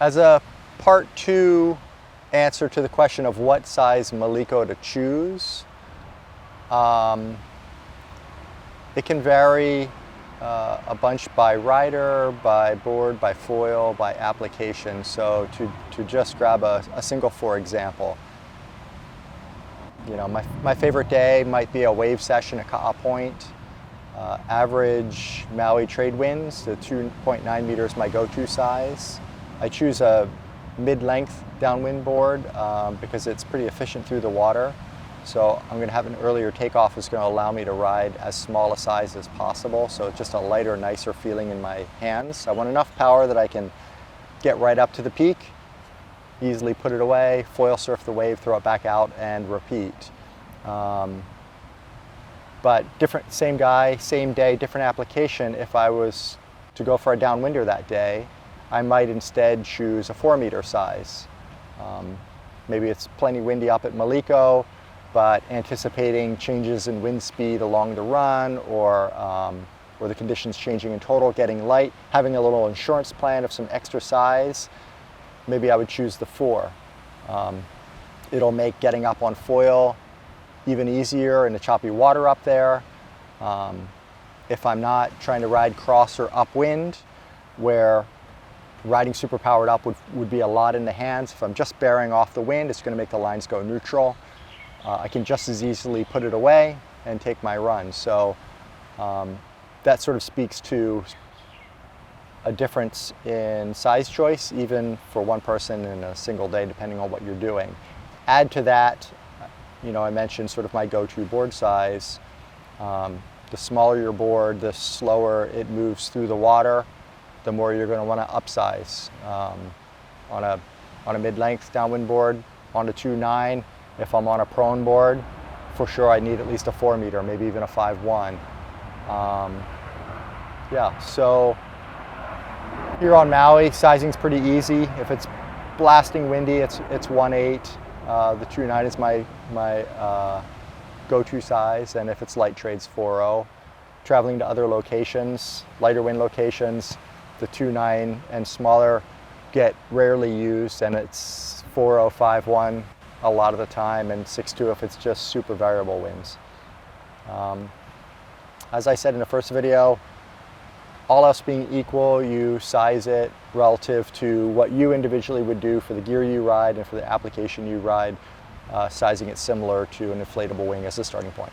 As a part 2 answer to the question of what size Maliko to choose, it can vary a bunch by rider, by board, by foil, by application. So to just grab a single for example, you know, my favorite day might be a wave session at Ka'a Point. Average Maui trade winds, the 2.9 meters my go-to size. I choose a mid-length downwind board because it's pretty efficient through the water. So I'm going to have an earlier takeoff is going to allow me to ride as small a size as possible. So it's just a lighter, nicer feeling in my hands. I want enough power that I can get right up to the peak, easily put it away, foil surf the wave, throw it back out, and repeat. But different, same guy, same day, different application. If I was to go for a downwinder that day, I might instead choose a 4-meter size. Maybe it's plenty windy up at Maliko, but anticipating changes in wind speed along the run, or the conditions changing in total, getting light, having a little insurance plan of some extra size, maybe I would choose the 4. It'll make getting up on foil even easier in the choppy water up there. If I'm not trying to ride cross or upwind, where riding super powered up would be a lot in the hands. If I'm just bearing off the wind, it's going to make the lines go neutral. I can just as easily put it away and take my run. So that sort of speaks to a difference in size choice, even for one person in a single day, depending on what you're doing. Add to that, you know, I mentioned sort of my go-to board size. The smaller your board, the slower it moves through the water, the more you're going to want to upsize. On a mid-length downwind board, on a 2.9, if I'm on a prone board, for sure I need at least a 4-meter, maybe even a 5.1. Yeah, so here on Maui, sizing's pretty easy. If it's blasting windy, it's 1.8. The 2.9 is my go-to size, and if it's light trades, 4.0. Traveling to other locations, lighter wind locations, the 2.9 and smaller get rarely used, and it's 4.0, 5.1 a lot of the time, and 6.2 if it's just super variable winds. As I said in the first video, all else being equal, you size it relative to what you individually would do for the gear you ride and for the application you ride, sizing it similar to an inflatable wing as a starting point.